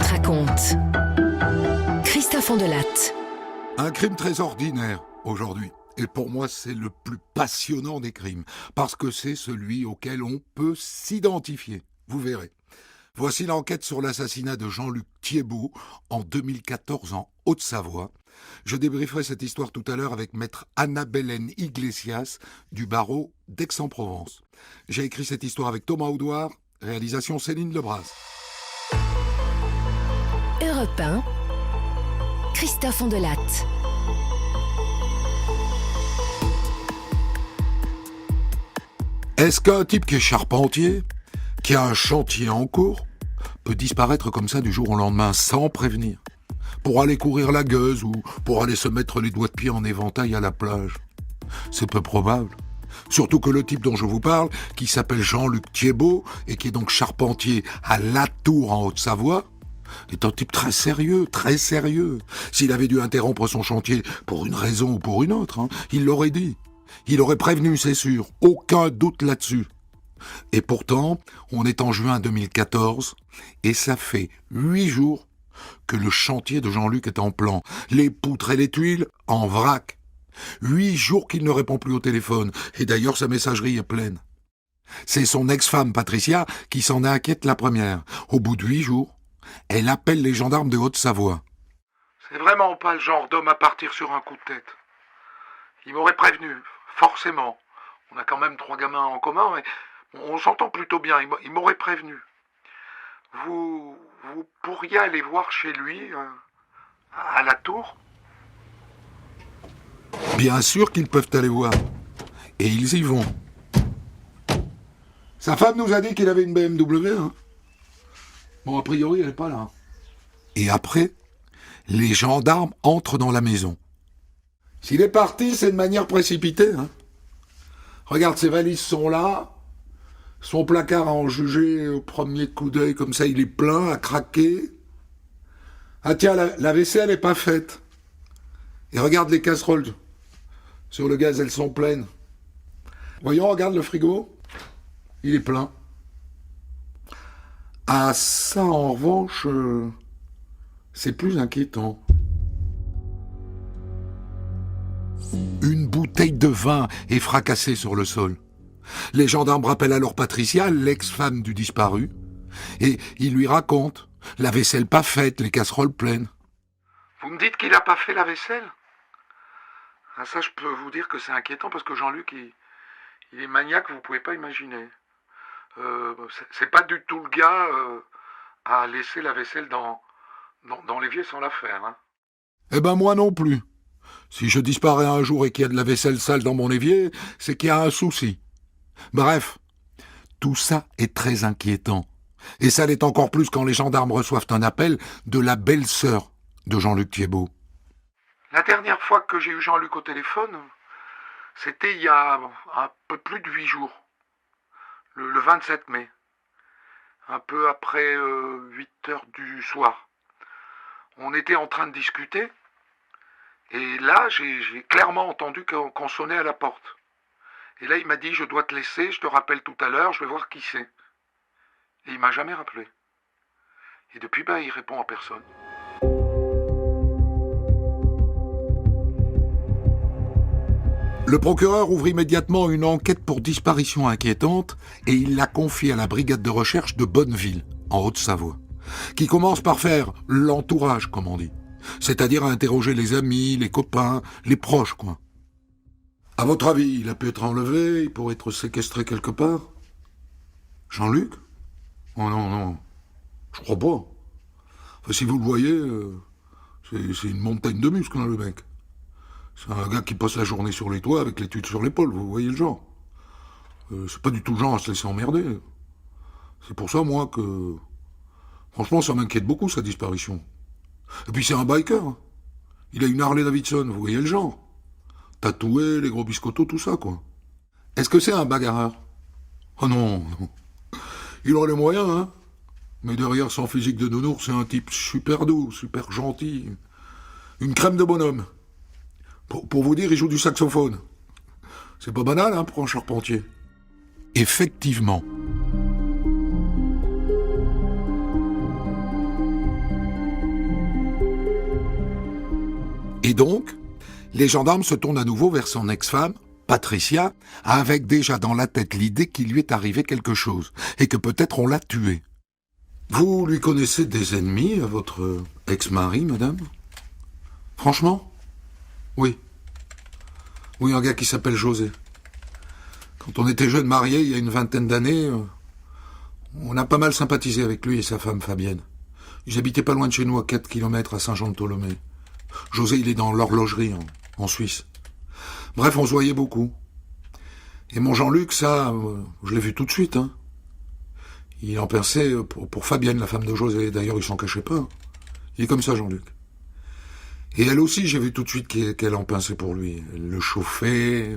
Delatte raconte. Christophe Delatte. Un crime très ordinaire aujourd'hui. Et pour moi, c'est le plus passionnant des crimes. Parce que c'est celui auquel on peut s'identifier. Vous verrez. Voici l'enquête sur l'assassinat de Jean-Luc Thiébaut en 2014 en Haute-Savoie. Je débrieferai cette histoire tout à l'heure avec maître Anna-Bélène Iglesias du barreau d'Aix-en-Provence. J'ai écrit cette histoire avec Thomas Audouard, réalisation Céline Lebras. Europe 1, Christophe Delatte. Est-ce qu'un type qui est charpentier, qui a un chantier en cours, peut disparaître comme ça du jour au lendemain sans prévenir, pour aller courir la gueuse ou pour aller se mettre les doigts de pied en éventail à la plage? C'est peu probable. Surtout que le type dont je vous parle, qui s'appelle Jean-Luc Thiébaut et qui est donc charpentier à La Tour en Haute-Savoie, est un type très sérieux, très sérieux. S'il avait dû interrompre son chantier pour une raison ou pour une autre, il l'aurait dit. Il aurait prévenu, c'est sûr. Aucun doute là-dessus. Et pourtant, on est en juin 2014 et ça fait 8 jours que le chantier de Jean-Luc est en plan. Les poutres et les tuiles en vrac. 8 jours qu'il ne répond plus au téléphone. Et d'ailleurs, sa messagerie est pleine. C'est son ex-femme, Patricia, qui s'en inquiète la première. Au bout de 8 jours, elle appelle les gendarmes de Haute-Savoie. C'est vraiment pas le genre d'homme à partir sur un coup de tête. Il m'aurait prévenu, forcément. On a quand même 3 gamins en commun, mais on s'entend plutôt bien. Il m'aurait prévenu. Vous pourriez aller voir chez lui, à La Tour? Bien sûr qu'ils peuvent aller voir. Et ils y vont. Sa femme nous a dit qu'il avait une BMW, Bon, a priori, elle n'est pas là. Et après, les gendarmes entrent dans la maison. S'il est parti, c'est de manière précipitée, Regarde, ses valises sont là. Son placard à en juger au premier coup d'œil, comme ça, il est plein, à craquer. Ah tiens, la vaisselle n'est pas faite. Et regarde les casseroles. Sur le gaz, elles sont pleines. Voyons, regarde le frigo. Il est plein. Ah, ça, en revanche, c'est plus inquiétant. Une bouteille de vin est fracassée sur le sol. Les gendarmes rappellent alors Patricia, l'ex-femme du disparu, et ils lui racontent la vaisselle pas faite, les casseroles pleines. Vous me dites qu'il n'a pas fait la vaisselle? Ah, ça, je peux vous dire que c'est inquiétant parce que Jean-Luc, il est maniaque, vous pouvez pas imaginer. C'est pas du tout le gars à laisser la vaisselle dans l'évier sans la faire. Eh ben moi non plus. Si je disparais un jour et qu'il y a de la vaisselle sale dans mon évier, c'est qu'il y a un souci. Bref, tout ça est très inquiétant. Et ça l'est encore plus quand les gendarmes reçoivent un appel de la belle-sœur de Jean-Luc Thiébaut. La dernière fois que j'ai eu Jean-Luc au téléphone, c'était il y a un peu plus de 8 jours. Le 27 mai. Un peu après 8 heures du soir. On était en train de discuter. Et là, j'ai clairement entendu qu'on sonnait à la porte. Et là, il m'a dit, je dois te laisser, je te rappelle tout à l'heure, je vais voir qui c'est. Et il m'a jamais rappelé. Et depuis, il répond à personne. Le procureur ouvre immédiatement une enquête pour disparition inquiétante et il la confie à la brigade de recherche de Bonneville, en Haute-Savoie, qui commence par faire l'entourage, comme on dit. C'est-à-dire à interroger les amis, les copains, les proches, quoi. À votre avis, il a pu être enlevé, il pourrait être séquestré quelque part? Jean-Luc? Oh non, je crois pas. Enfin, si vous le voyez, c'est une montagne de muscles, le mec. C'est un gars qui passe la journée sur les toits avec l'étude sur l'épaule, vous voyez le genre. C'est pas du tout le genre à se laisser emmerder. C'est pour ça, moi, que... Franchement, ça m'inquiète beaucoup, sa disparition. Et puis c'est un biker. Il a une Harley Davidson, vous voyez le genre. Tatoué, les gros biscottos, tout ça, quoi. Est-ce que c'est un bagarreur? Oh non. Il aurait les moyens, Mais derrière son physique de nounours, c'est un type super doux, super gentil. Une crème de bonhomme. Pour vous dire, il joue du saxophone. C'est pas banal, pour un charpentier. Effectivement. Et donc, les gendarmes se tournent à nouveau vers son ex-femme, Patricia, avec déjà dans la tête l'idée qu'il lui est arrivé quelque chose, et que peut-être on l'a tué. Vous lui connaissez des ennemis à votre ex-mari, madame? Franchement? Oui. Oui, un gars qui s'appelle José. Quand on était jeunes mariés, il y a une vingtaine d'années, on a pas mal sympathisé avec lui et sa femme Fabienne. Ils habitaient pas loin de chez nous, à 4 kilomètres à Saint-Jean-de-Tholomée. José, il est dans l'horlogerie, en Suisse. Bref, on se voyait beaucoup. Et mon Jean-Luc, ça, je l'ai vu tout de suite. Hein. Il en pensait pour Fabienne, la femme de José. D'ailleurs, il s'en cachait pas. Il est comme ça, Jean-Luc. Et elle aussi, j'ai vu tout de suite qu'elle en pinçait pour lui. Elle le chauffait,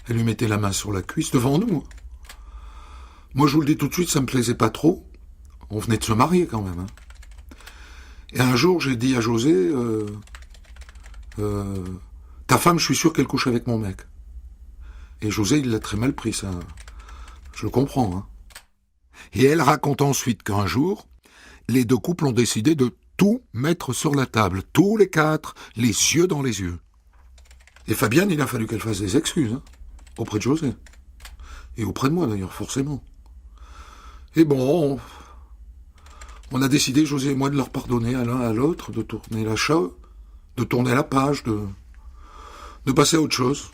elle lui mettait la main sur la cuisse devant nous. Moi, je vous le dis tout de suite, ça me plaisait pas trop. On venait de se marier quand même. Hein. Et un jour, j'ai dit à José, ta femme, je suis sûr qu'elle couche avec mon mec. Et José, il l'a très mal pris, ça. Je le comprends. Hein. Et elle raconte ensuite qu'un jour, les deux couples ont décidé de tout mettre sur la table, tous les quatre, les yeux dans les yeux. Et Fabienne, il a fallu qu'elle fasse des excuses, hein, auprès de José. Et auprès de moi, d'ailleurs, forcément. Et bon, on a décidé, José et moi, de leur pardonner à l'un à l'autre, de tourner la page, de passer à autre chose.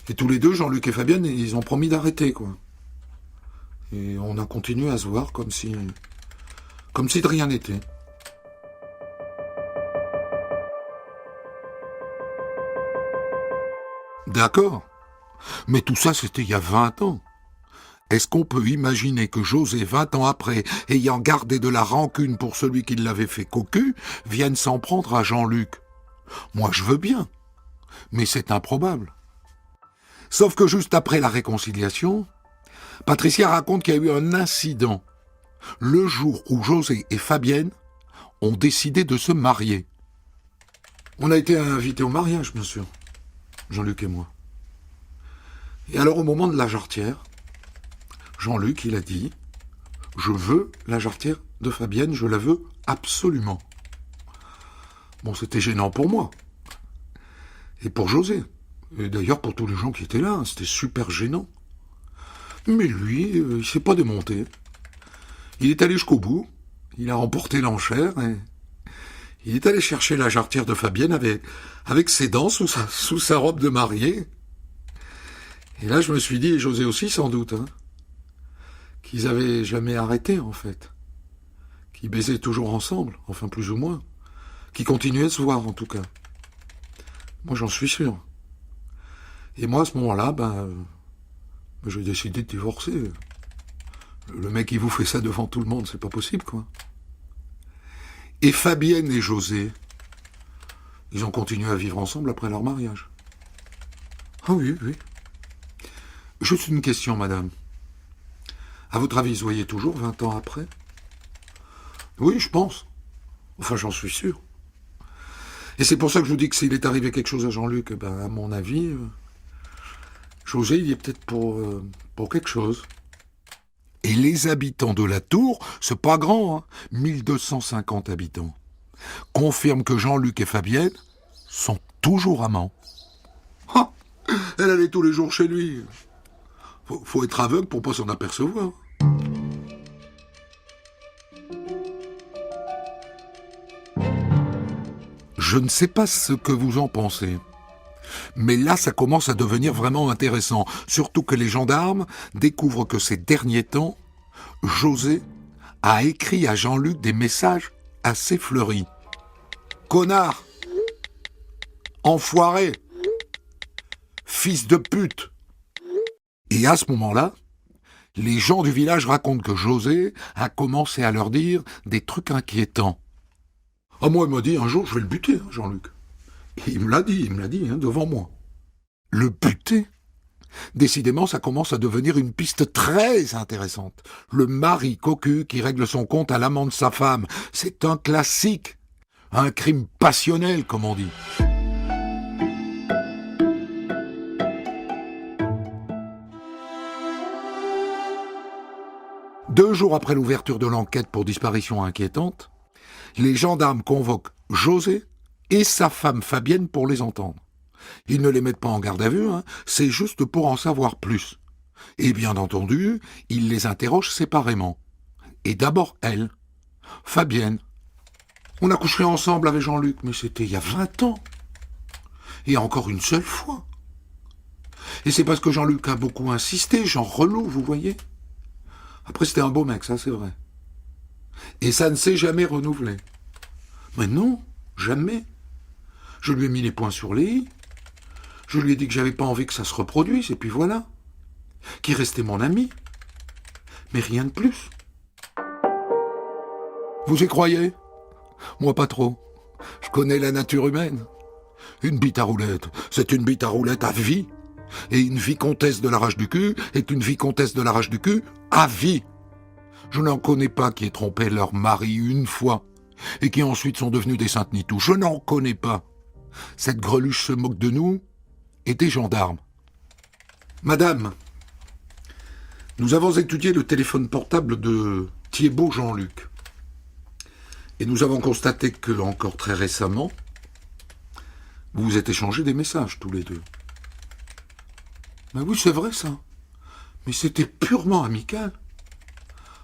Et tous les deux, Jean-Luc et Fabienne, ils ont promis d'arrêter, quoi. Et on a continué à se voir comme si de rien n'était. D'accord. Mais tout ça, c'était il y a 20 ans. Est-ce qu'on peut imaginer que José, 20 ans après, ayant gardé de la rancune pour celui qui l'avait fait cocu, vienne s'en prendre à Jean-Luc? Moi, je veux bien. Mais c'est improbable. Sauf que juste après la réconciliation, Patricia raconte qu'il y a eu un incident le jour où José et Fabienne ont décidé de se marier. On a été invités au mariage, bien sûr, Jean-Luc et moi. Et alors, au moment de la jarretière, Jean-Luc, il a dit « Je veux la jarretière de Fabienne, je la veux absolument. » Bon, c'était gênant pour moi. Et pour José. Et d'ailleurs, pour tous les gens qui étaient là, c'était super gênant. Mais lui, il s'est pas démonté. Il est allé jusqu'au bout, il a remporté l'enchère, et il est allé chercher la jarretière de Fabienne avec ses dents sous sa robe de mariée. Et là, je me suis dit, et José aussi sans doute, hein, qu'ils avaient jamais arrêté, en fait. Qu'ils baisaient toujours ensemble, enfin plus ou moins. Qu'ils continuaient de se voir, en tout cas. Moi, j'en suis sûr. Et moi, à ce moment-là, j'ai décidé de divorcer. Le mec, il vous fait ça devant tout le monde, c'est pas possible, quoi. Et Fabienne et José, ils ont continué à vivre ensemble après leur mariage. Ah oui, oui. Juste une question, madame. À votre avis, ils se voyaient toujours 20 ans après? Oui, je pense. Enfin, j'en suis sûr. Et c'est pour ça que je vous dis que s'il est arrivé quelque chose à Jean-Luc, à mon avis, José, il y est peut-être pour quelque chose. Et les habitants de la Tour, c'est pas grand, hein, 1250 habitants, confirment que Jean-Luc et Fabienne sont toujours amants. Ah, elle allait tous les jours chez lui. Faut être aveugle pour pas s'en apercevoir. Je ne sais pas ce que vous en pensez. Mais là, ça commence à devenir vraiment intéressant. Surtout que les gendarmes découvrent que ces derniers temps, José a écrit à Jean-Luc des messages assez fleuris. Connard! Enfoiré! Fils de pute! Et à ce moment-là, les gens du village racontent que José a commencé à leur dire des trucs inquiétants. Ah, moi, il m'a dit un jour, je vais le buter, hein, Jean-Luc. Et il me l'a dit, hein, devant moi. Le buter? Décidément, ça commence à devenir une piste très intéressante. Le mari cocu qui règle son compte à l'amant de sa femme. C'est un classique. Un crime passionnel, comme on dit. Deux jours après l'ouverture de l'enquête pour disparition inquiétante, les gendarmes convoquent José et sa femme Fabienne pour les entendre. Ils ne les mettent pas en garde à vue, hein, c'est juste pour en savoir plus. Et bien entendu, ils les interrogent séparément. Et d'abord elle, Fabienne. On a couché ensemble avec Jean-Luc, mais c'était il y a 20 ans. Et encore une seule fois. Et c'est parce que Jean-Luc a beaucoup insisté, genre relou, vous voyez. Après, c'était un beau mec, ça c'est vrai. Et ça ne s'est jamais renouvelé. Mais non, jamais. Je lui ai mis les points sur les i. Je lui ai dit que j'avais pas envie que ça se reproduise, et puis voilà. Qu'il restait mon ami. Mais rien de plus. Vous y croyez? Moi pas trop. Je connais la nature humaine. Une bite à roulette, c'est une bite à roulette à vie. Et une vicomtesse de l'arrache du cul est une vicomtesse de l'arrache du cul à vie. Je n'en connais pas qui aient trompé leur mari une fois et qui ensuite sont devenus des saintes nitous. Je n'en connais pas. Cette greluche se moque de nous et des gendarmes. Madame, nous avons étudié le téléphone portable de Thiébaut Jean-Luc. Et nous avons constaté que, encore très récemment, vous vous êtes échangé des messages tous les deux. Mais oui, c'est vrai ça. Mais c'était purement amical.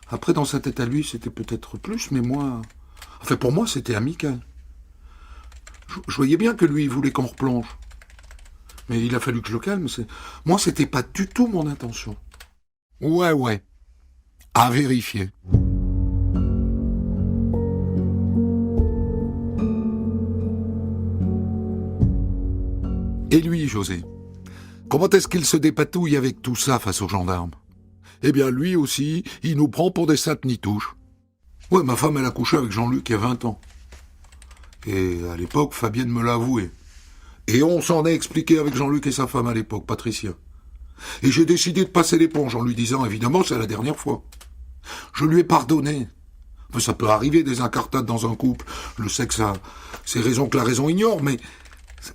Après, dans sa tête à lui, c'était peut-être plus, mais moi... Enfin, pour moi, c'était amical. Je voyais bien que lui, il voulait qu'on replonge. Mais il a fallu que je le calme. Moi, c'était pas du tout mon intention. Ouais. À vérifier. Et lui, José, comment est-ce qu'il se dépatouille avec tout ça face aux gendarmes? Eh bien, lui aussi, il nous prend pour des saintes nitouches. Ouais, ma femme, elle a couché avec Jean-Luc il y a 20 ans. Et à l'époque, Fabienne me l'a avoué. Et on s'en est expliqué avec Jean-Luc et sa femme à l'époque, Patricia. Et j'ai décidé de passer l'éponge en lui disant, évidemment, c'est la dernière fois. Je lui ai pardonné. Mais ça peut arriver des incartades dans un couple. Je sais que ça, c'est raison que la raison ignore, mais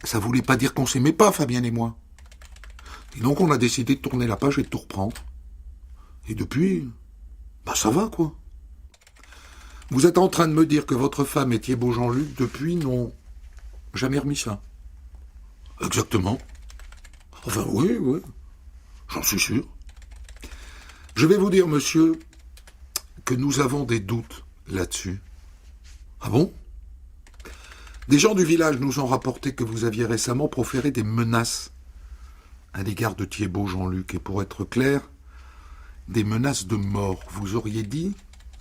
ça voulait pas dire qu'on s'aimait pas, Fabienne et moi. Et donc on a décidé de tourner la page et de tout reprendre. Et depuis, ça va, quoi. Vous êtes en train de me dire que votre femme et Thiébaut Jean-Luc, depuis, n'ont jamais remis ça? Exactement. Enfin, oui, j'en suis sûr. Je vais vous dire, monsieur, que nous avons des doutes là-dessus. Ah bon? Des gens du village nous ont rapporté que vous aviez récemment proféré des menaces à l'égard de Thiébaut Jean-Luc. Et pour être clair, des menaces de mort. Vous auriez dit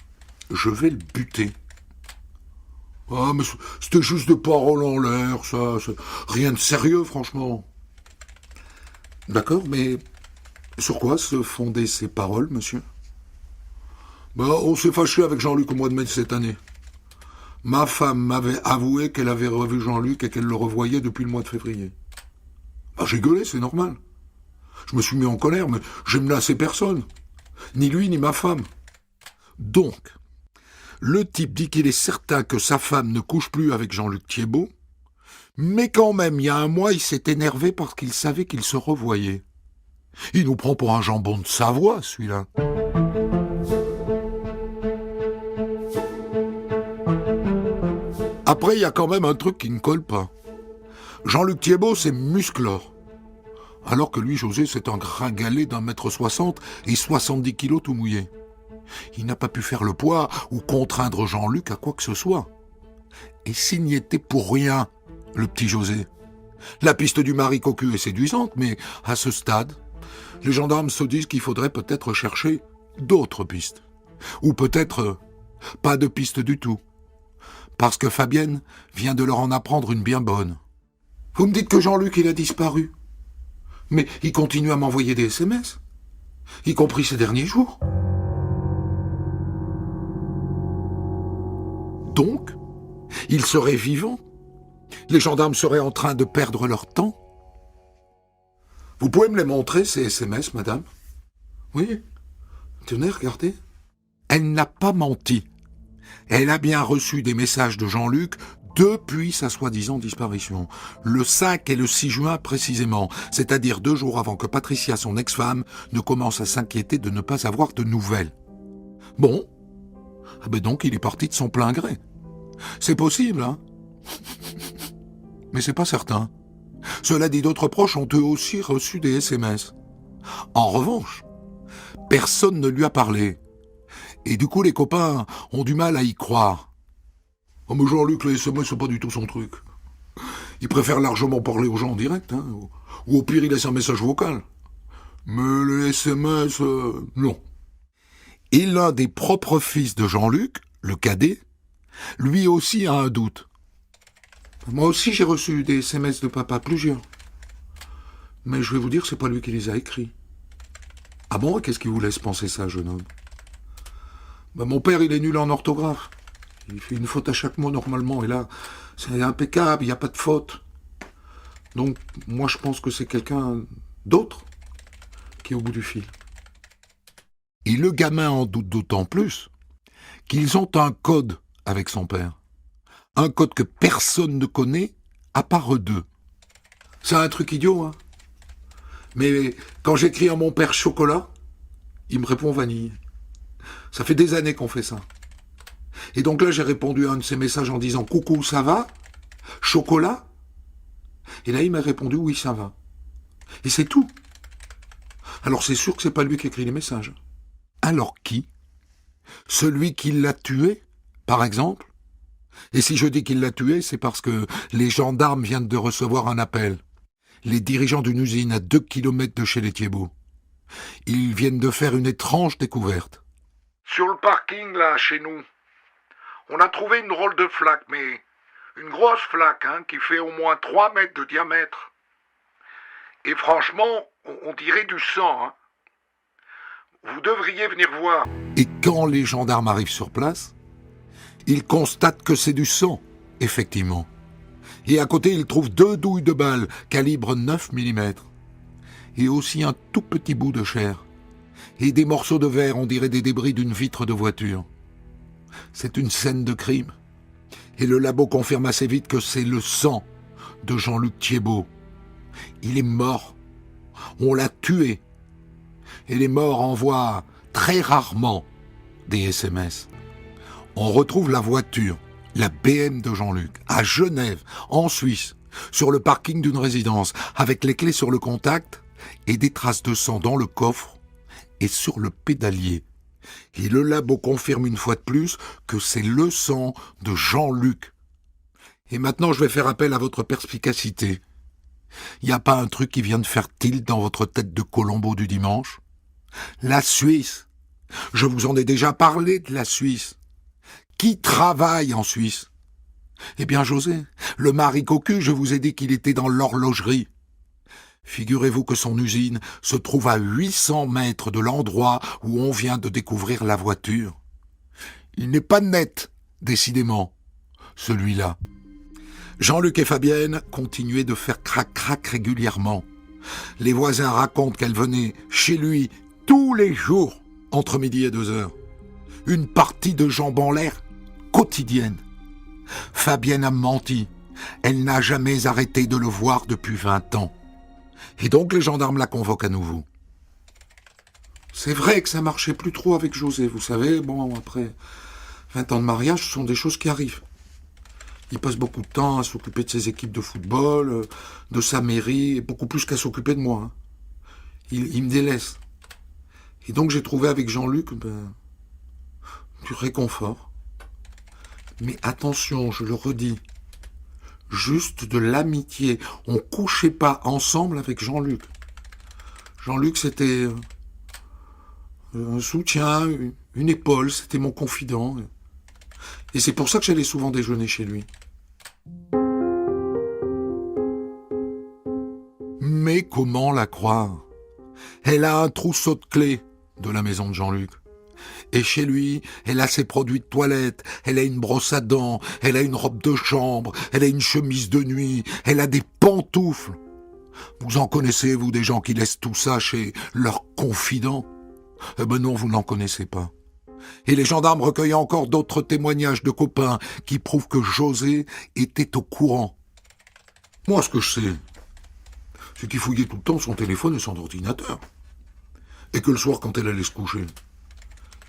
« je vais le buter ». Ah, mais c'était juste de paroles en l'air, ça. Rien de sérieux, franchement. D'accord, mais sur quoi se fondaient ces paroles, monsieur? On s'est fâché avec Jean-Luc au mois de mai de cette année. Ma femme m'avait avoué qu'elle avait revu Jean-Luc et qu'elle le revoyait depuis le mois de février. J'ai gueulé, c'est normal. Je me suis mis en colère, mais j'ai menacé personne. Ni lui, ni ma femme. Donc, le type dit qu'il est certain que sa femme ne couche plus avec Jean-Luc Thiébaut, mais quand même, il y a un mois, il s'est énervé parce qu'il savait qu'ils se revoyaient. Il nous prend pour un jambon de Savoie, celui-là. Après, il y a quand même un truc qui ne colle pas. Jean-Luc Thiébaut, c'est musclore. Alors que lui, José, c'est un gringalet d'1,60 m et 70 kilos tout mouillé. Il n'a pas pu faire le poids ou contraindre Jean-Luc à quoi que ce soit. Et s'il n'y était pour rien, le petit José. La piste du mari cocu est séduisante, mais à ce stade, les gendarmes se disent qu'il faudrait peut-être chercher d'autres pistes. Ou peut-être pas de piste du tout. Parce que Fabienne vient de leur en apprendre une bien bonne. Vous me dites que Jean-Luc, il a disparu. Mais il continue à m'envoyer des SMS, y compris ces derniers jours. Donc, il serait vivant. Les gendarmes seraient en train de perdre leur temps. Vous pouvez me les montrer, ces SMS, madame? Oui. Tenez, regardez. Elle n'a pas menti. Elle a bien reçu des messages de Jean-Luc depuis sa soi-disant disparition, le 5 et le 6 juin précisément, c'est-à-dire 2 jours avant que Patricia, son ex-femme, ne commence à s'inquiéter de ne pas avoir de nouvelles. Bon, donc il est parti de son plein gré. C'est possible, hein? mais c'est pas certain. Cela dit, d'autres proches ont eux aussi reçu des SMS. En revanche, personne ne lui a parlé. Et du coup, les copains ont du mal à y croire. Oh, mais Jean-Luc, les SMS, c'est pas du tout son truc. Il préfère largement parler aux gens en direct, hein, ou au pire, il laisse un message vocal. Mais les SMS, non. Et l'un des propres fils de Jean-Luc, le cadet, lui aussi a un doute. Moi aussi, j'ai reçu des SMS de papa, plusieurs. Mais je vais vous dire, c'est pas lui qui les a écrits. Ah bon, qu'est-ce qui vous laisse penser ça, jeune homme? Mon père, il est nul en orthographe. Il fait une faute à chaque mot, normalement. Et là, c'est impeccable, il n'y a pas de faute. Donc, moi, je pense que c'est quelqu'un d'autre qui est au bout du fil. Et le gamin en doute d'autant plus qu'ils ont un code avec son père. Un code que personne ne connaît, à part eux deux. C'est un truc idiot, hein. Mais quand j'écris à mon père chocolat, il me répond vanille. Ça fait des années qu'on fait ça. Et donc là, j'ai répondu à un de ses messages en disant « Coucou, ça va? Chocolat ?» Et là, il m'a répondu « Oui, ça va. » Et c'est tout. Alors c'est sûr que c'est pas lui qui écrit les messages. Alors qui? Celui qui l'a tué, par exemple? Et si je dis qu'il l'a tué, c'est parce que les gendarmes viennent de recevoir un appel. Les dirigeants d'une usine à 2 kilomètres de chez les Thiebaud. Ils viennent de faire une étrange découverte. Sur le parking, là, chez nous, on a trouvé une drôle de flaque, mais une grosse flaque, hein, qui fait au moins 3 mètres de diamètre. Et franchement, on dirait du sang, hein. Vous devriez venir voir. Et quand les gendarmes arrivent sur place, ils constatent que c'est du sang, effectivement. Et à côté, ils trouvent 2 douilles de balles, calibre 9 mm. Et aussi un tout petit bout de chair. Et des morceaux de verre, on dirait des débris d'une vitre de voiture. C'est une scène de crime. Et le labo confirme assez vite que c'est le sang de Jean-Luc Thiebaud. Il est mort. On l'a tué. Et les morts envoient très rarement des SMS. On retrouve la voiture, la BM de Jean-Luc, à Genève, en Suisse, sur le parking d'une résidence, avec les clés sur le contact et des traces de sang dans le coffre et sur le pédalier. Et le labo confirme une fois de plus que c'est le sang de Jean-Luc. Et maintenant, je vais faire appel à votre perspicacité. Il n'y a pas un truc qui vient de faire tilt dans votre tête de Colombo du dimanche? La Suisse. Je vous en ai déjà parlé de la Suisse. Qui travaille en Suisse? Eh bien, José, le mari cocu, je vous ai dit qu'il était dans l'horlogerie. Figurez-vous que son usine se trouve à 800 mètres de l'endroit où on vient de découvrir la voiture. Il n'est pas net, décidément, celui-là. Jean-Luc et Fabienne continuaient de faire crac-crac régulièrement. Les voisins racontent qu'elle venait chez lui tous les jours, entre midi et 2h. Une partie de jambes en l'air quotidienne. Fabienne a menti. Elle n'a jamais arrêté de le voir depuis 20 ans. Et donc les gendarmes la convoquent à nouveau. C'est vrai que ça marchait plus trop avec José, vous savez. Bon, après 20 ans de mariage, ce sont des choses qui arrivent. Il passe beaucoup de temps à s'occuper de ses équipes de football, de sa mairie, et beaucoup plus qu'à s'occuper de moi. Hein. Il me délaisse. Et donc j'ai trouvé avec Jean-Luc du réconfort. Mais attention, je le redis, juste de l'amitié. On couchait pas ensemble avec Jean-Luc. Jean-Luc, c'était un soutien, une épaule, c'était mon confident. Et c'est pour ça que j'allais souvent déjeuner chez lui. Mais comment la croire? Elle a un trousseau de clés de la maison de Jean-Luc. Et chez lui, elle a ses produits de toilette, elle a une brosse à dents, elle a une robe de chambre, elle a une chemise de nuit, elle a des pantoufles. Vous en connaissez, vous, des gens qui laissent tout ça chez leurs confidents? Eh ben non, vous n'en connaissez pas. Et les gendarmes recueillent encore d'autres témoignages de copains qui prouvent que José était au courant. Moi, ce que je sais, c'est qu'il fouillait tout le temps son téléphone et son ordinateur. Et que le soir, quand elle allait se coucher,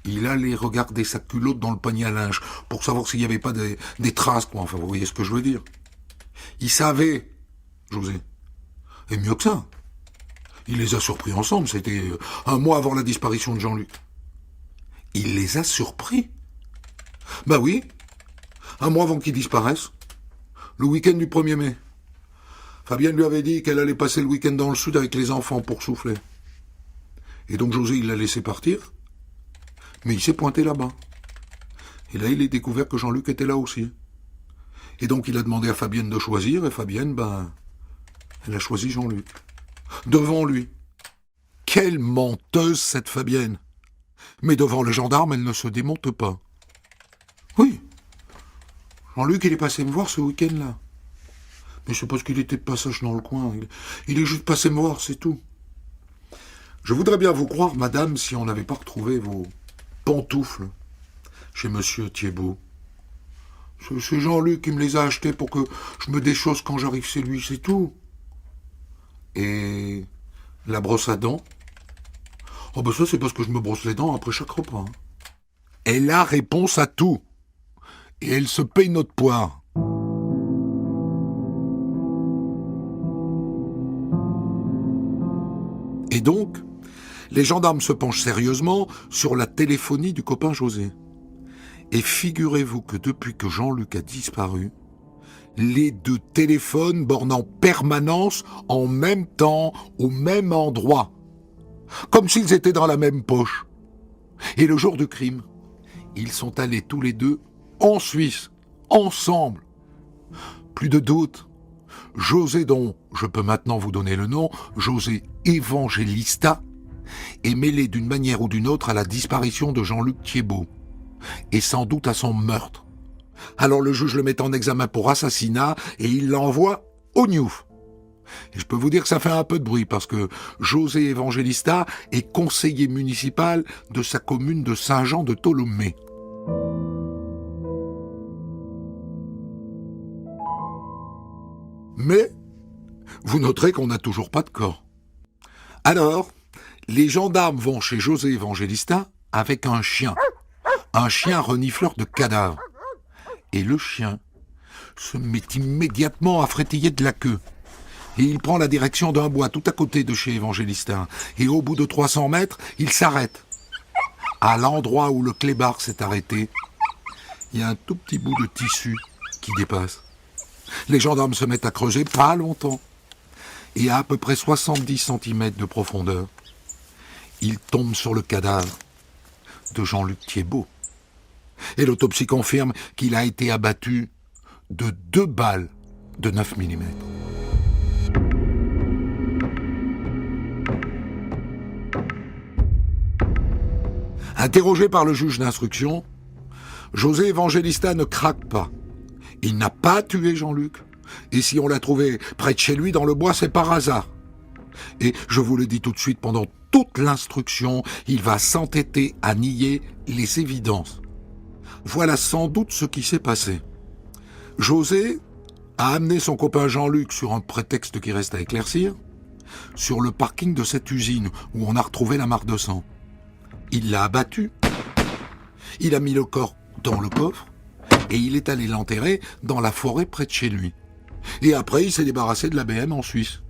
il allait regarder sa culotte dans le panier à linge pour savoir s'il n'y avait pas des traces, quoi. Enfin, vous voyez ce que je veux dire. Il savait, José. Et mieux que ça. Il les a surpris ensemble, c'était un mois avant la disparition de Jean-Luc. Il les a surpris? Bah oui, un mois avant qu'ils disparaissent. Le week-end du 1er mai. Fabienne lui avait dit qu'elle allait passer le week-end dans le sud avec les enfants pour souffler. Et donc José, il l'a laissé partir, mais il s'est pointé là-bas. Et là, il a découvert que Jean-Luc était là aussi. Et donc, il a demandé à Fabienne de choisir, et Fabienne, elle a choisi Jean-Luc. Devant lui. Quelle menteuse, cette Fabienne! Mais devant le gendarme, elle ne se démonte pas. Oui. Jean-Luc, il est passé me voir ce week-end-là. Mais c'est parce qu'il était de passage dans le coin. Il est juste passé me voir, c'est tout. Je voudrais bien vous croire, madame, si on n'avait pas retrouvé vos pantoufles chez monsieur Thiebaud. C'est Jean-Luc qui me les a achetés pour que je me déchausse quand j'arrive chez lui, c'est tout. Et la brosse à dents? Oh ben ça, c'est parce que je me brosse les dents après chaque repas. Hein. Elle a réponse à tout. Et elle se paye notre poire. Et donc, les gendarmes se penchent sérieusement sur la téléphonie du copain José. Et figurez-vous que depuis que Jean-Luc a disparu, les deux téléphones bornent en permanence, en même temps, au même endroit. Comme s'ils étaient dans la même poche. Et le jour du crime, ils sont allés tous les deux en Suisse, ensemble. Plus de doute, José, dont je peux maintenant vous donner le nom, José Evangelista, est mêlé d'une manière ou d'une autre à la disparition de Jean-Luc Thiebaud, et sans doute à son meurtre. Alors le juge le met en examen pour assassinat et il l'envoie au Niouf. Et je peux vous dire que ça fait un peu de bruit parce que José Evangelista est conseiller municipal de sa commune de Saint-Jean-de-Tholomé. Mais vous noterez qu'on n'a toujours pas de corps. Alors, les gendarmes vont chez José Evangelista avec un chien renifleur de cadavres. Et le chien se met immédiatement à frétiller de la queue. Et il prend la direction d'un bois tout à côté de chez Evangelista. Et au bout de 300 mètres, il s'arrête. À l'endroit où le clébard s'est arrêté, il y a un tout petit bout de tissu qui dépasse. Les gendarmes se mettent à creuser pas longtemps. Et à peu près 70 cm de profondeur, ils tombent sur le cadavre de Jean-Luc Thiebaud. Et l'autopsie confirme qu'il a été abattu de 2 balles de 9 mm. Interrogé par le juge d'instruction, José Evangelista ne craque pas. Il n'a pas tué Jean-Luc. Et si on l'a trouvé près de chez lui dans le bois, c'est par hasard. Et je vous le dis tout de suite, pendant toute l'instruction, il va s'entêter à nier les évidences. Voilà sans doute ce qui s'est passé. José a amené son copain Jean-Luc sur un prétexte qui reste à éclaircir, sur le parking de cette usine où on a retrouvé la mare de sang. Il l'a abattu, il a mis le corps dans le coffre et il est allé l'enterrer dans la forêt près de chez lui. Et après, il s'est débarrassé de la BM en Suisse.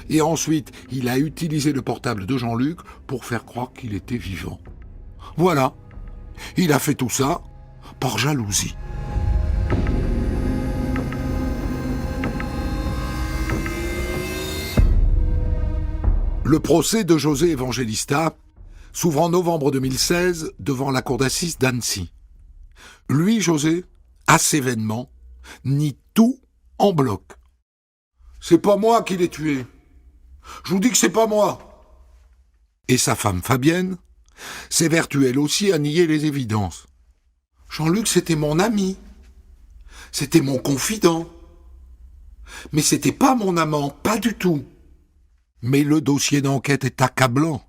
Et ensuite, il a utilisé le portable de Jean-Luc pour faire croire qu'il était vivant. Voilà, il a fait tout ça par jalousie. Le procès de José Evangelista s'ouvre en novembre 2016 devant la cour d'assises d'Annecy. Lui, José, à cet événement, nie tout en bloc. C'est pas moi qui l'ai tué. Je vous dis que c'est pas moi. Et sa femme Fabienne s'évertue elle aussi à nier les évidences. Jean-Luc, c'était mon ami. C'était mon confident. Mais c'était pas mon amant, pas du tout. Mais le dossier d'enquête est accablant.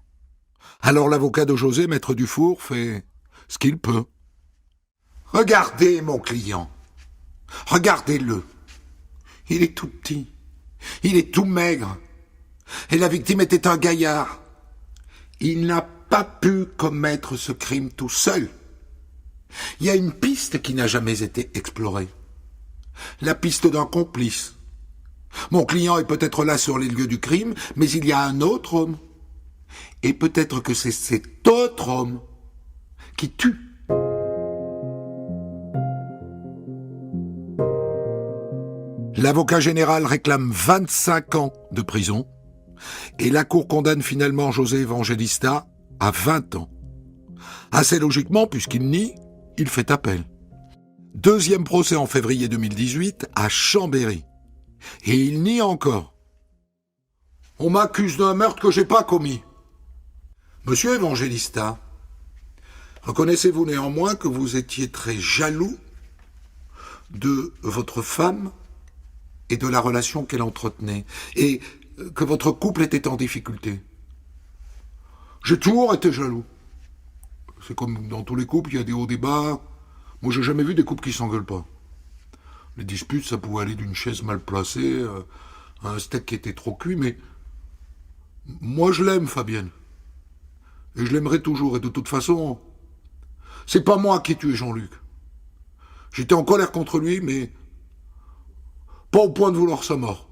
Alors l'avocat de José, maître Dufour, fait ce qu'il peut. Regardez mon client. Regardez-le. Il est tout petit. Il est tout maigre. Et la victime était un gaillard. Il n'a pas pu commettre ce crime tout seul. Il y a une piste qui n'a jamais été explorée. La piste d'un complice, Mon client est peut-être là sur les lieux du crime, mais il y a un autre homme. Et peut-être que c'est cet autre homme qui tue. L'avocat général réclame 25 ans de prison et la cour condamne finalement José Evangelista à 20 ans. Assez logiquement, puisqu'il nie, il fait appel. Deuxième procès en février 2018 à Chambéry. Et il nie encore. On m'accuse d'un meurtre que j'ai pas commis. Monsieur Evangelista, reconnaissez-vous néanmoins que vous étiez très jaloux de votre femme et de la relation qu'elle entretenait, et que votre couple était en difficulté? J'ai toujours été jaloux. C'est comme dans tous les couples, il y a des hauts, des bas. Moi, j'ai jamais vu des couples qui s'engueulent pas. Les disputes, ça pouvait aller d'une chaise mal placée à un steak qui était trop cuit, mais moi, je l'aime, Fabienne. Et je l'aimerai toujours. Et de toute façon, c'est pas moi qui ai tué Jean-Luc. J'étais en colère contre lui, mais pas au point de vouloir sa mort.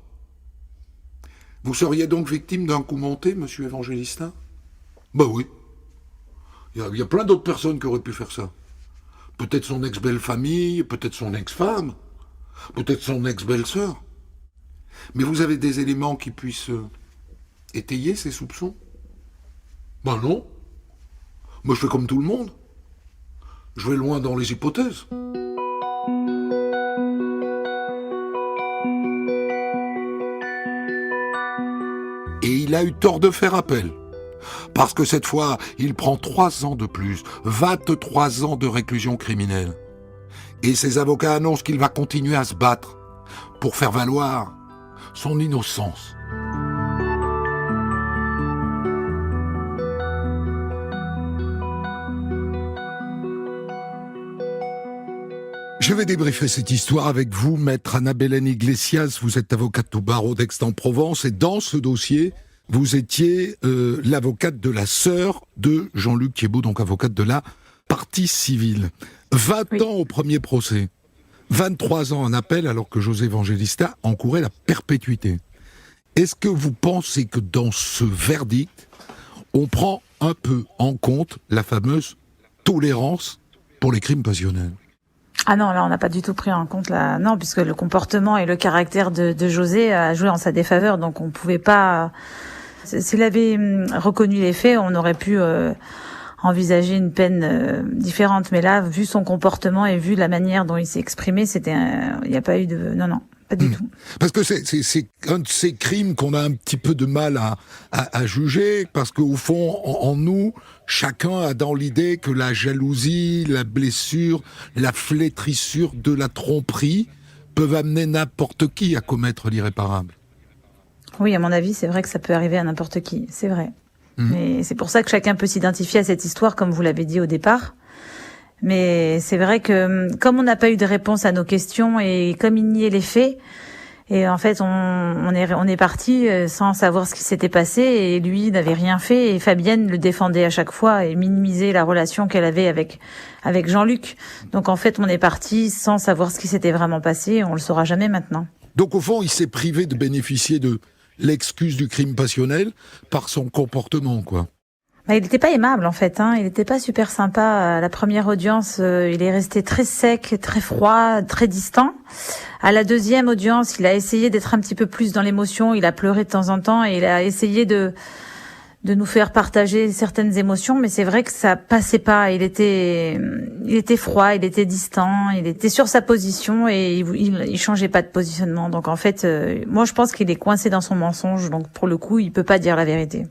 Vous seriez donc victime d'un coup monté, monsieur Evangelista? Bah oui. Il y a plein d'autres personnes qui auraient pu faire ça. Peut-être son ex-belle-famille, peut-être son ex-femme, peut-être son ex-belle-sœur. Mais vous avez des éléments qui puissent étayer ces soupçons? Ben non. Moi, je fais comme tout le monde. Je vais loin dans les hypothèses. Et il a eu tort de faire appel. Parce que cette fois, il prend 3 ans de plus, 23 ans de réclusion criminelle. Et ses avocats annoncent qu'il va continuer à se battre pour faire valoir son innocence. Je vais débriefer cette histoire avec vous, maître Anna-Bélène Iglesias. Vous êtes avocate au barreau d'Aix-en-Provence et dans ce dossier, vous étiez l'avocate de la sœur de Jean-Luc Thiébaut, donc avocate de la partie civile. 20 ans au premier procès, 23 ans en appel alors que José Evangelista encourait la perpétuité. Est-ce que vous pensez que dans ce verdict, on prend un peu en compte la fameuse tolérance pour les crimes passionnels? Ah non, là on n'a pas du tout pris en compte non, puisque le comportement et le caractère de José a joué en sa défaveur, donc on pouvait pas. S'il avait reconnu les faits, on aurait pu envisager une peine différente, mais là, vu son comportement et vu la manière dont il s'est exprimé, il n'y a pas eu de non, pas du tout. Parce que c'est un de ces crimes qu'on a un petit peu de mal à juger, parce qu'au fond, en nous, chacun a dans l'idée que la jalousie, la blessure, la flétrissure de la tromperie peuvent amener n'importe qui à commettre l'irréparable. Oui, à mon avis, c'est vrai que ça peut arriver à n'importe qui, c'est vrai. Mais c'est pour ça que chacun peut s'identifier à cette histoire, comme vous l'avez dit au départ. Mais c'est vrai que comme on n'a pas eu de réponse à nos questions et comme il niait les faits, et en fait on est parti sans savoir ce qui s'était passé et lui n'avait rien fait et Fabienne le défendait à chaque fois et minimisait la relation qu'elle avait avec Jean-Luc. Donc en fait on est parti sans savoir ce qui s'était vraiment passé et on le saura jamais maintenant. Donc au fond il s'est privé de bénéficier de l'excuse du crime passionnel par son comportement, quoi. Il n'était pas aimable en fait, il n'était pas super sympa. À la première audience, il est resté très sec, très froid, très distant. À la deuxième audience, il a essayé d'être un petit peu plus dans l'émotion, il a pleuré de temps en temps et il a essayé de nous faire partager certaines émotions, mais c'est vrai que ça passait pas. Il était froid, il était distant, il était sur sa position et il changeait pas de positionnement. Donc en fait, moi je pense qu'il est coincé dans son mensonge, donc pour le coup, il peut pas dire la vérité.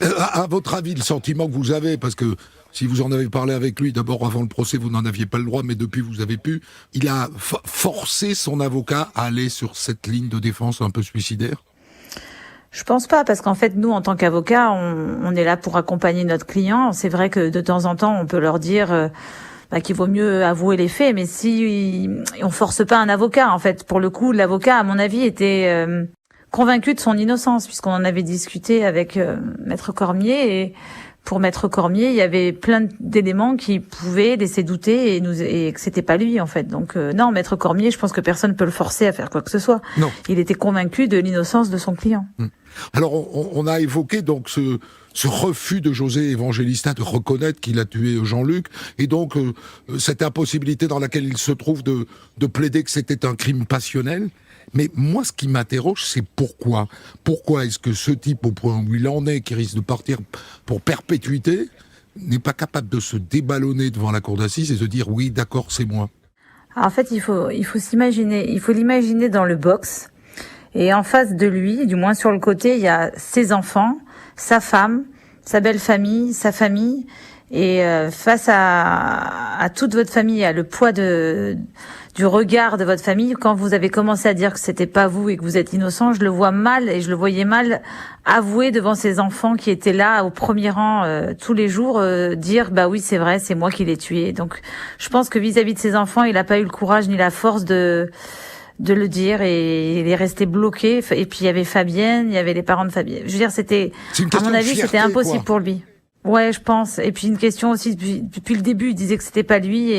À votre avis, le sentiment que vous avez, parce que si vous en avez parlé avec lui, d'abord avant le procès, vous n'en aviez pas le droit, mais depuis vous avez pu, il a forcé son avocat à aller sur cette ligne de défense un peu suicidaire? Je pense pas, parce qu'en fait, nous, en tant qu'avocats, on est là pour accompagner notre client. C'est vrai que de temps en temps, on peut leur dire qu'il vaut mieux avouer les faits, mais si on force pas un avocat, en fait, pour le coup, l'avocat, à mon avis, était convaincu de son innocence, puisqu'on en avait discuté avec Maître Cormier, et pour Maître Cormier, il y avait plein d'éléments qui pouvaient laisser douter et que c'était pas lui en fait. Donc non, Maître Cormier, je pense que personne peut le forcer à faire quoi que ce soit. Non. Il était convaincu de l'innocence de son client. Alors, on a évoqué donc ce refus de José Evangelista de reconnaître qu'il a tué Jean-Luc, et donc cette impossibilité dans laquelle il se trouve de plaider que c'était un crime passionnel. Mais moi, ce qui m'interroge, c'est pourquoi. Pourquoi est-ce que ce type, au point où il en est, qui risque de partir pour perpétuité, n'est pas capable de se déballonner devant la cour d'assises et de dire « oui, d'accord, c'est moi ». Alors, en fait, il faut l'imaginer dans le box. Et en face de lui, du moins sur le côté, il y a ses enfants, sa femme, sa belle famille, sa famille. Et face à toute votre famille, à le poids du regard de votre famille, quand vous avez commencé à dire que c'était pas vous et que vous êtes innocent, je le vois mal et je le voyais mal avouer devant ses enfants qui étaient là au premier rang tous les jours, dire bah oui c'est vrai, c'est moi qui l'ai tué. Donc je pense que vis-à-vis de ses enfants, il n'a pas eu le courage ni la force de le dire et il est resté bloqué. Et puis il y avait Fabienne, il y avait les parents de Fabienne. Je veux dire, à mon avis, c'était impossible pour lui. Ouais, je pense. Et puis une question aussi, depuis le début, il disait que c'était pas lui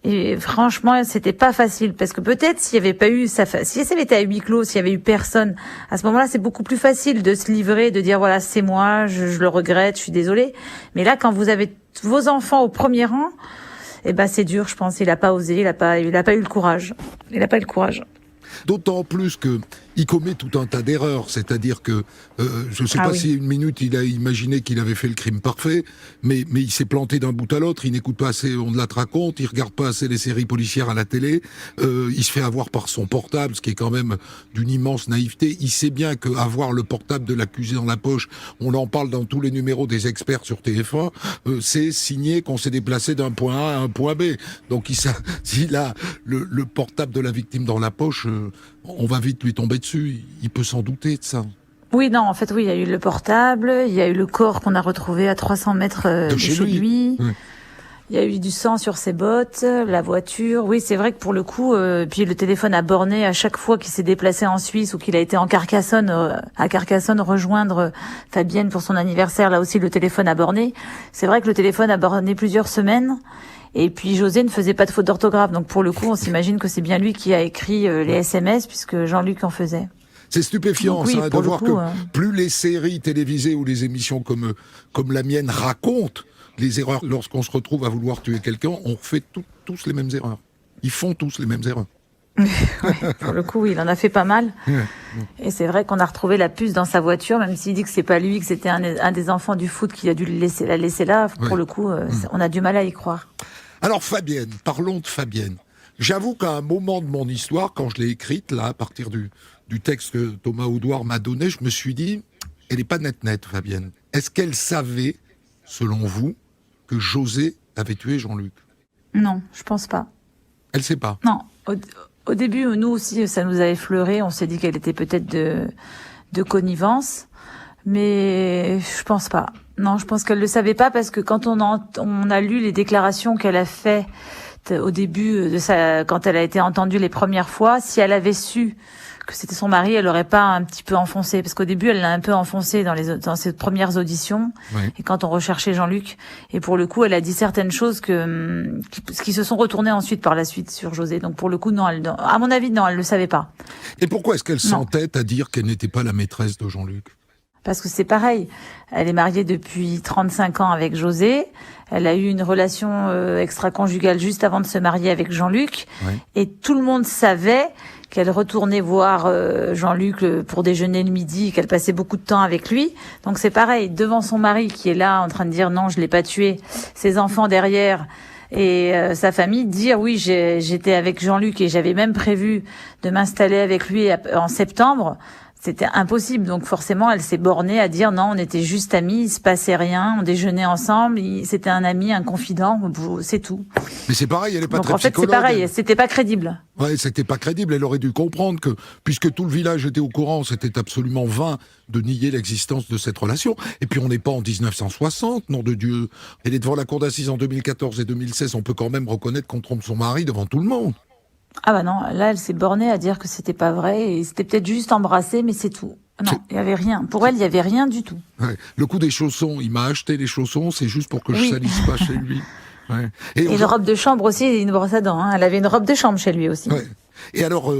et franchement, c'était pas facile parce que peut-être s'il y avait pas eu si ça avait été à huis clos, s'il y avait eu personne, à ce moment-là, c'est beaucoup plus facile de se livrer, de dire voilà, c'est moi, je le regrette, je suis désolée. Mais là, quand vous avez vos enfants au premier rang, c'est dur, je pense. Il a pas osé, il a pas eu le courage. Il a pas eu le courage. D'autant plus que il commet tout un tas d'erreurs, c'est-à-dire que je ne sais pas si une minute il a imaginé qu'il avait fait le crime parfait, mais il s'est planté d'un bout à l'autre, il n'écoute pas assez On de la te raconte, il regarde pas assez les séries policières à la télé, il se fait avoir par son portable, ce qui est quand même d'une immense naïveté. Il sait bien qu'avoir le portable de l'accusé dans la poche, on en parle dans tous les numéros des experts sur TF1, c'est signer qu'on s'est déplacé d'un point A à un point B. Donc s'il a le portable de la victime dans la poche, on va vite lui tomber dessus, il peut s'en douter de ça. Oui, non, en fait, oui, il y a eu le portable, il y a eu le corps qu'on a retrouvé à 300 mètres de chez lui. Oui. Il y a eu du sang sur ses bottes, la voiture. Oui, c'est vrai que pour le coup, puis le téléphone a borné à chaque fois qu'il s'est déplacé en Suisse ou qu'il a été à Carcassonne rejoindre Fabienne pour son anniversaire. Là aussi, le téléphone a borné. C'est vrai que le téléphone a borné plusieurs semaines. Et puis José ne faisait pas de faute d'orthographe. Donc pour le coup, on s'imagine que c'est bien lui qui a écrit les SMS puisque Jean-Luc en faisait. C'est stupéfiant, donc, oui, ça, de voir que plus les séries télévisées ou les émissions comme la mienne racontent les erreurs lorsqu'on se retrouve à vouloir tuer quelqu'un, on fait tous les mêmes erreurs. Ils font tous les mêmes erreurs. Ouais, pour le coup, oui, il en a fait pas mal. Et c'est vrai qu'on a retrouvé la puce dans sa voiture, même s'il dit que c'est pas lui, que c'était un des enfants du foot qui a dû la laisser là. Pour le coup, on a du mal à y croire. Alors Fabienne, parlons de Fabienne. J'avoue qu'à un moment de mon histoire, quand je l'ai écrite, là, à partir du texte que Thomas Audouard m'a donné, je me suis dit, elle n'est pas nette, Fabienne. Est-ce qu'elle savait, selon vous, que José avait tué Jean-Luc ? Non, je pense pas. Elle sait pas ? Non. Au début, nous aussi, ça nous a effleuré. On s'est dit qu'elle était peut-être de connivence. Mais je pense pas. Non, je pense qu'elle le savait pas parce que quand on a lu les déclarations qu'elle a fait au début quand elle a été entendue les premières fois, si elle avait su que c'était son mari, elle aurait pas un petit peu enfoncé, parce qu'au début elle l'a un peu enfoncé dans ses premières auditions, et quand on recherchait Jean-Luc, et pour le coup elle a dit certaines choses qui se sont retournées ensuite par la suite sur José. Donc pour le coup non, à mon avis non, elle le savait pas. Et pourquoi est-ce qu'elle s'entête à dire qu'elle n'était pas la maîtresse de Jean-Luc ? Parce que c'est pareil, elle est mariée depuis 35 ans avec José, elle a eu une relation extra-conjugale juste avant de se marier avec Jean-Luc, et tout le monde savait qu'elle retournait voir Jean-Luc pour déjeuner le midi, qu'elle passait beaucoup de temps avec lui. Donc c'est pareil, devant son mari qui est là en train de dire non, je l'ai pas tué, ses enfants derrière et sa famille, dire oui, j'étais avec Jean-Luc et j'avais même prévu de m'installer avec lui en septembre. C'était impossible, donc forcément, elle s'est bornée à dire non, on était juste amis, il se passait rien, on déjeunait ensemble, c'était un ami, un confident, c'est tout. Mais c'est pareil, elle est pas donc, très psychologue. Donc en fait, c'est pareil, c'était pas crédible. Ouais, c'était pas crédible, elle aurait dû comprendre que, puisque tout le village était au courant, c'était absolument vain de nier l'existence de cette relation. Et puis on n'est pas en 1960, nom de Dieu. Elle est devant la cour d'assises en 2014 et 2016, on peut quand même reconnaître qu'on trompe son mari devant tout le monde. Ah bah non, là elle s'est bornée à dire que c'était pas vrai et c'était peut-être juste embrassé, mais c'est tout. Non, il y avait rien. Pour elle, il y avait rien du tout. Ouais. Le coup des chaussons, il m'a acheté les chaussons, c'est juste pour que je Oui. salisse pas chez lui. Ouais. Et une robe de chambre aussi, et une brosse à dents. Hein. Elle avait une robe de chambre chez lui aussi. Ouais. Et alors,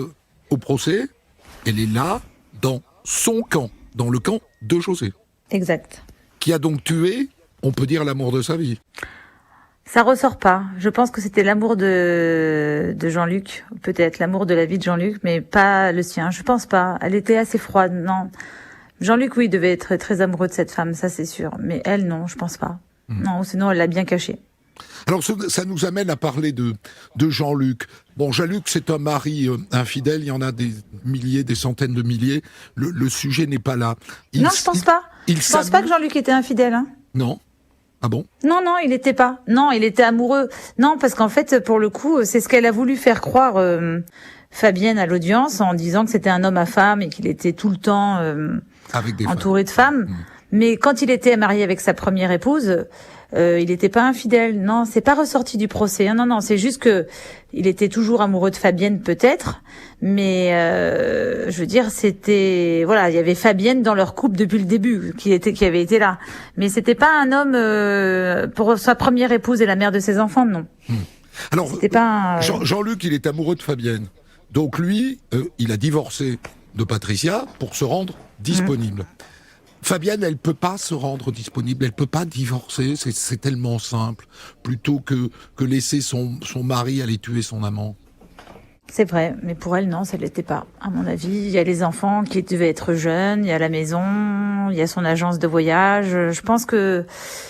au procès, elle est là, dans son camp, dans le camp de José, Exact. qui a donc tué, on peut dire, l'amour de sa vie. Ça ressort pas. Je pense que c'était l'amour de Jean-Luc, peut-être l'amour de la vie de Jean-Luc, mais pas le sien. Je pense pas. Elle était assez froide. Non. Jean-Luc, oui, devait être très amoureux de cette femme, ça c'est sûr. Mais elle, non, je pense pas. Non, sinon elle l'a bien caché. Alors, ça nous amène à parler de Jean-Luc. Bon, Jean-Luc, c'est un mari infidèle, il y en a des milliers, des centaines de milliers. Le sujet n'est pas là. Non, je pense pas. Je pense pas que Jean-Luc était infidèle. Hein. Non. Ah bon? Non, il était pas. Non, il était amoureux. Non, parce qu'en fait, pour le coup, c'est ce qu'elle a voulu faire croire Fabienne à l'audience en disant que c'était un homme à femme et qu'il était tout le temps Avec des entouré de femmes. Mais quand il était marié avec sa première épouse, il n'était pas infidèle. Non, c'est pas ressorti du procès. Hein. Non, c'est juste que il était toujours amoureux de Fabienne, peut-être. Mais je veux dire, c'était voilà, il y avait Fabienne dans leur couple depuis le début, qui avait été là. Mais c'était pas un homme pour sa première épouse et la mère de ses enfants, non. Alors, c'était pas Jean-Luc, il est amoureux de Fabienne. Donc lui, il a divorcé de Patricia pour se rendre disponible. Fabienne, elle peut pas se rendre disponible, elle peut pas divorcer, c'est tellement simple, plutôt que laisser son mari aller tuer son amant. C'est vrai, mais pour elle, non, ça l'était pas. À mon avis, il y a les enfants qui devaient être jeunes, il y a la maison, il y a son agence de voyage. Je pense que,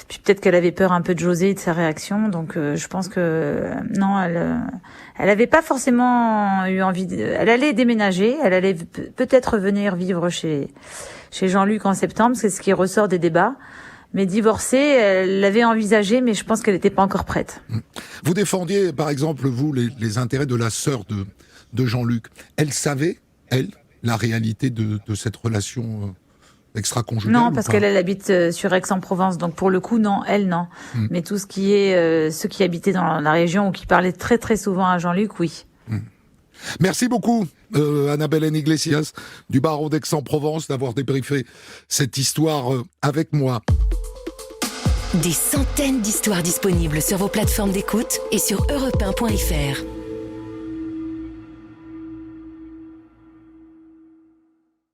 puis peut-être qu'elle avait peur un peu de José et de sa réaction, donc je pense que non, elle avait pas forcément eu envie. Elle allait déménager, elle allait peut-être venir vivre chez Jean-Luc en septembre, c'est ce qui ressort des débats. Mais divorcer, elle l'avait envisagé, mais je pense qu'elle n'était pas encore prête. Vous défendiez, par exemple, vous, les intérêts de la sœur de Jean-Luc. Elle savait, elle, la réalité de cette relation extra-conjugale? Non, parce qu'elle habite sur Aix-en-Provence, donc pour le coup, non, elle, non. Mais tout ce qui est ceux qui habitaient dans la région ou qui parlaient très très souvent à Jean-Luc, oui. Merci beaucoup, Annabelle Iglesias, du barreau d'Aix-en-Provence, d'avoir débriefé cette histoire avec moi. Des centaines d'histoires disponibles sur vos plateformes d'écoute et sur europe1.fr.